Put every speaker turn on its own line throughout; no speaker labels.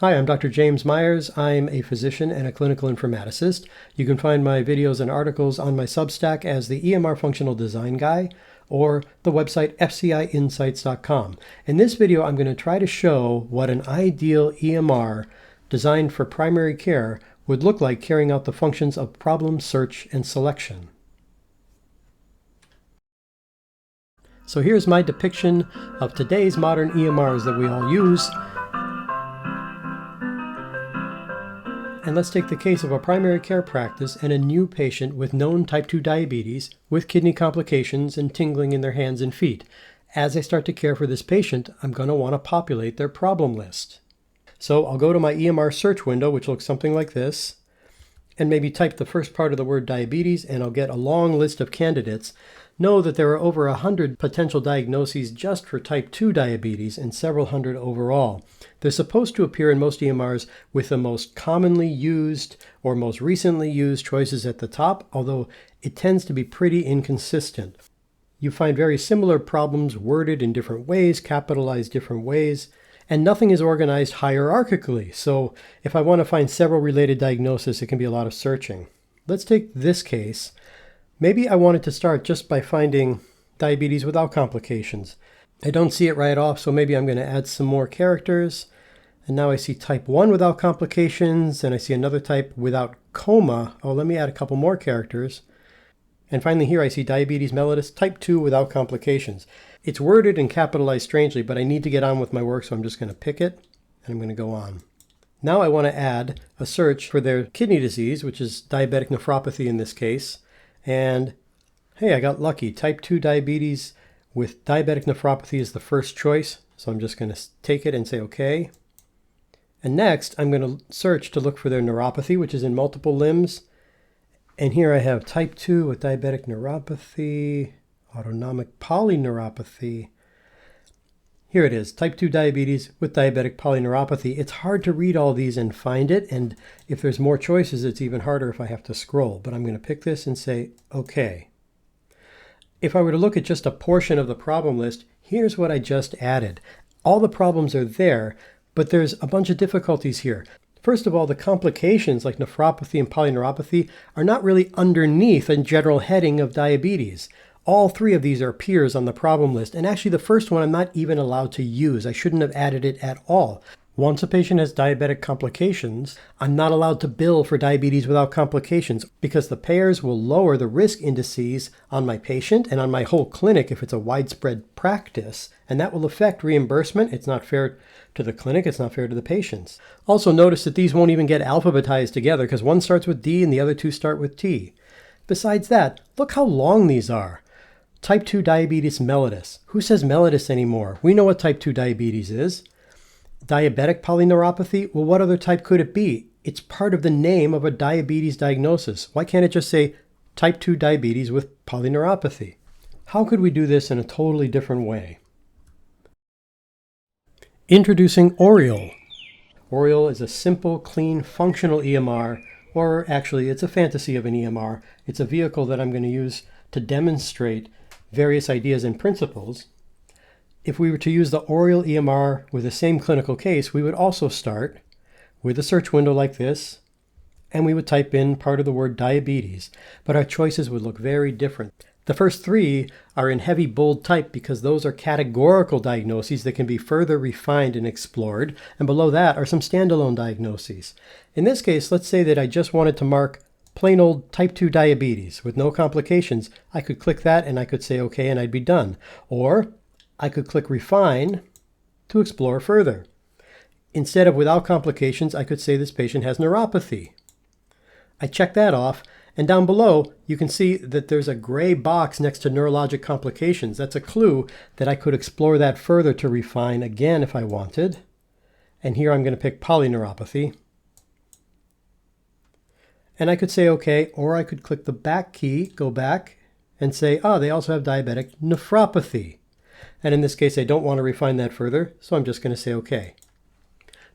Hi, I'm Dr. James Meyers. I'm a physician and a clinical informaticist. You can find my videos and articles on my Substack as the EMR Functional Design Guy or the website fciinsights.com. In this video, I'm going to try to show what an ideal EMR designed for primary care would look like carrying out the functions of problem search and selection. So here's my depiction of today's modern EMRs that we all use. And let's take the case of a primary care practice and a new patient with known type 2 diabetes with kidney complications and tingling in their hands and feet. As I start to care for this patient, I'm going to want to populate their problem list. So I'll go to my EMR search window, which looks something like this, and maybe type the first part of the word diabetes, and I'll get a long list of candidates. Know that there are over 100 potential diagnoses just for type 2 diabetes and several hundred overall. They're supposed to appear in most EMRs with the most commonly used or most recently used choices at the top, although it tends to be pretty inconsistent. You find very similar problems worded in different ways, capitalized different ways, and nothing is organized hierarchically. So if I want to find several related diagnoses, it can be a lot of searching. Let's take this case. Maybe I wanted to start just by finding diabetes without complications. I don't see it right off, so maybe I'm going to add some more characters. And now I see type 1 without complications, and I see another type without coma. Oh, let me add a couple more characters. And finally here I see diabetes mellitus type 2 without complications. It's worded and capitalized strangely, but I need to get on with my work, so I'm just going to pick it, and I'm going to go on. Now I want to add a search for their kidney disease, which is diabetic nephropathy in this case. And hey, I got lucky. Type 2 diabetes with diabetic nephropathy is the first choice. So I'm just going to take it and say OK. And next, I'm going to search to look for their neuropathy, which is in multiple limbs. And here I have type 2 with diabetic neuropathy, autonomic polyneuropathy. Here it is, type 2 diabetes with diabetic polyneuropathy. It's hard to read all these and find it, and if there's more choices, it's even harder if I have to scroll. But I'm going to pick this and say, OK. If I were to look at just a portion of the problem list, here's what I just added. All the problems are there, but there's a bunch of difficulties here. First of all, the complications like nephropathy and polyneuropathy are not really underneath a general heading of diabetes. All three of these are peers on the problem list, and actually the first one I'm not even allowed to use. I shouldn't have added it at all. Once a patient has diabetic complications, I'm not allowed to bill for diabetes without complications because the payers will lower the risk indices on my patient and on my whole clinic if it's a widespread practice, and that will affect reimbursement. It's not fair to the clinic, it's not fair to the patients. Also notice that these won't even get alphabetized together because one starts with D and the other two start with T. Besides that, look how long these are. Type 2 diabetes mellitus. Who says mellitus anymore? We know what type 2 diabetes is. Diabetic polyneuropathy? Well, what other type could it be? It's part of the name of a diabetes diagnosis. Why can't it just say type 2 diabetes with polyneuropathy? How could we do this in a totally different way? Introducing Oriole. Oriole is a simple, clean, functional EMR, or actually it's a fantasy of an EMR. It's a vehicle that I'm going to use to demonstrate various ideas and principles. If we were to use the Oriole EMR with the same clinical case, we would also start with a search window like this, and we would type in part of the word diabetes, but our choices would look very different. The first three are in heavy bold type because those are categorical diagnoses that can be further refined and explored, and below that are some standalone diagnoses. In this case, let's say that I just wanted to mark plain old type 2 diabetes with no complications. I could click that and I could say OK and I'd be done. Or I could click refine to explore further. Instead of without complications, I could say this patient has neuropathy. I check that off, and down below you can see that there's a gray box next to neurologic complications. That's a clue that I could explore that further to refine again if I wanted. And here I'm going to pick polyneuropathy. And I could say OK, or I could click the back key, go back, and say, they also have diabetic nephropathy. And in this case, I don't want to refine that further, so I'm just going to say OK.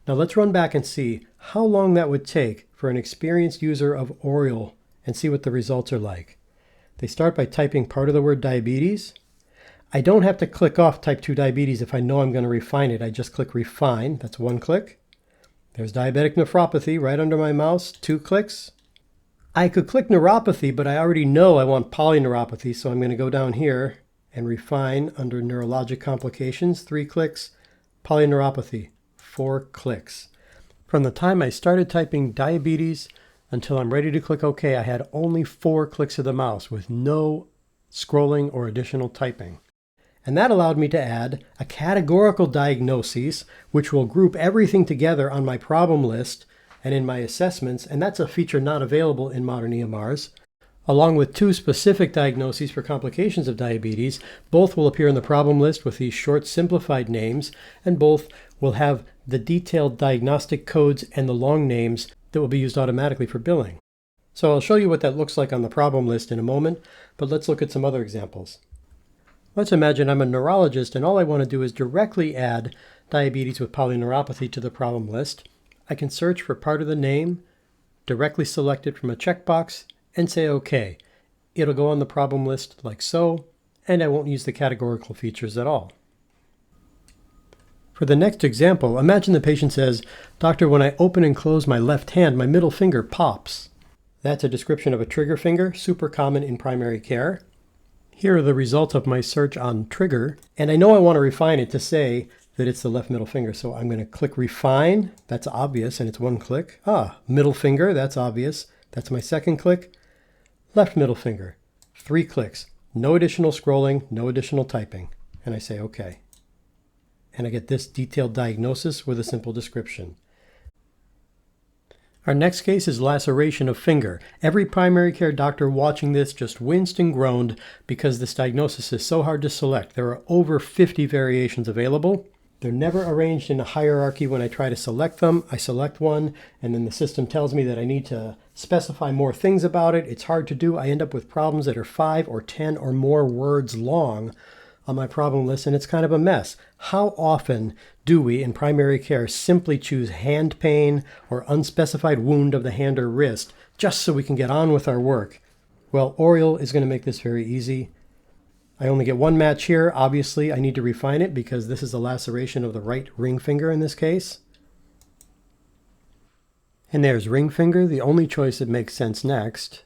Now let's run back and see how long that would take for an experienced user of Oriole and see what the results are like. They start by typing part of the word diabetes. I don't have to click off type 2 diabetes if I know I'm going to refine it. I just click refine. That's one click. There's diabetic nephropathy right under my mouse, 2 clicks. I could click neuropathy, but I already know I want polyneuropathy, so I'm going to go down here and refine under neurologic complications, 3 clicks, polyneuropathy, 4 clicks. From the time I started typing diabetes until I'm ready to click OK, I had only 4 clicks of the mouse with no scrolling or additional typing. And that allowed me to add a categorical diagnosis, which will group everything together on my problem list and in my assessments, and that's a feature not available in modern EMRs, along with 2 specific diagnoses for complications of diabetes. Both will appear in the problem list with these short simplified names, and both will have the detailed diagnostic codes and the long names that will be used automatically for billing. So I'll show you what that looks like on the problem list in a moment, but let's look at some other examples. Let's imagine I'm a neurologist and all I want to do is directly add diabetes with polyneuropathy to the problem list. I can search for part of the name, directly select it from a checkbox, and say OK. It'll go on the problem list like so, and I won't use the categorical features at all. For the next example, imagine the patient says, "Doctor, when I open and close my left hand, my middle finger pops." That's a description of a trigger finger, super common in primary care. Here are the results of my search on trigger, and I know I want to refine it to say that it's the left middle finger, so I'm going to click refine. That's obvious, and it's 1 click. Middle finger, that's obvious. That's my second click. Left middle finger, 3 clicks. No additional scrolling, no additional typing. And I say OK. And I get this detailed diagnosis with a simple description. Our next case is laceration of finger. Every primary care doctor watching this just winced and groaned because this diagnosis is so hard to select. There are over 50 variations available. They're never arranged in a hierarchy. When I try to select them, I select one, and then the system tells me that I need to specify more things about it. It's hard to do. I end up with problems that are 5 or 10 or more words long on my problem list, and it's kind of a mess. How often do we in primary care simply choose hand pain or unspecified wound of the hand or wrist just so we can get on with our work? Well, Oriole is going to make this very easy. I only get 1 match here. Obviously, I need to refine it because this is a laceration of the right ring finger in this case. And there's ring finger, the only choice that makes sense next.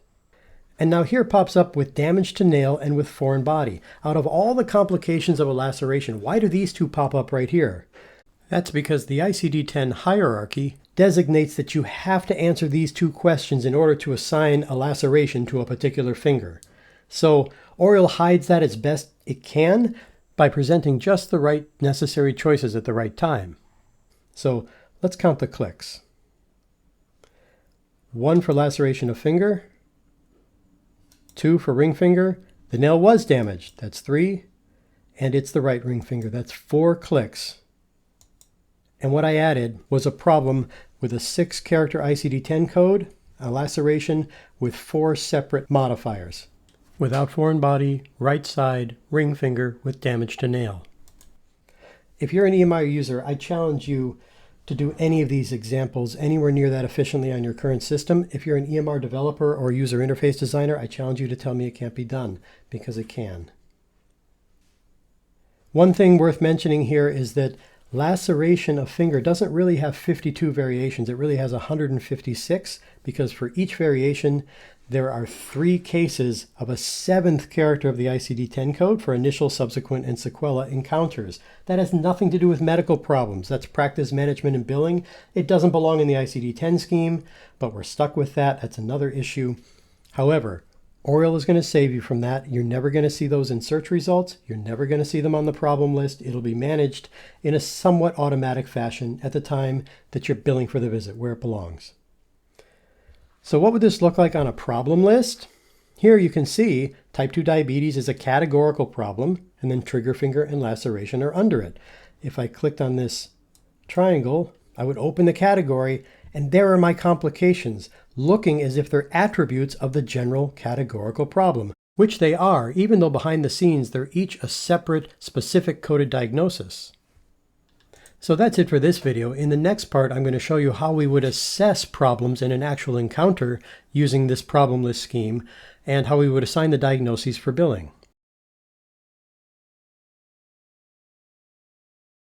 And now here pops up with damage to nail and with foreign body. Out of all the complications of a laceration, why do these 2 pop up right here? That's because the ICD-10 hierarchy designates that you have to answer these 2 questions in order to assign a laceration to a particular finger. So Oriole hides that as best it can by presenting just the right necessary choices at the right time. So let's count the clicks. 1 for laceration of finger, 2 for ring finger. The nail was damaged, that's 3, and it's the right ring finger, that's 4 clicks. And what I added was a problem with a 6-character ICD-10 code, a laceration with 4 separate modifiers. Without foreign body, right side, ring finger with damage to nail. If you're an EMR user, I challenge you to do any of these examples anywhere near that efficiently on your current system. If you're an EMR developer or user interface designer, I challenge you to tell me it can't be done, because it can. One thing worth mentioning here is that laceration of finger doesn't really have 52 variations. It really has 156, because for each variation, there are 3 cases of a 7th character of the ICD-10 code for initial, subsequent, and sequela encounters. That has nothing to do with medical problems. That's practice management and billing. It doesn't belong in the ICD-10 scheme, but we're stuck with that. That's another issue. However, Oriole is going to save you from that. You're never going to see those in search results. You're never going to see them on the problem list. It'll be managed in a somewhat automatic fashion at the time that you're billing for the visit, where it belongs. So what would this look like on a problem list? Here you can see type 2 diabetes is a categorical problem, and then trigger finger and laceration are under it. If I clicked on this triangle, I would open the category, and there are my complications, looking as if they're attributes of the general categorical problem, which they are, even though behind the scenes they're each a separate, specific coded diagnosis. So that's it for this video. In the next part, I'm going to show you how we would assess problems in an actual encounter using this problem list scheme, and how we would assign the diagnoses for billing.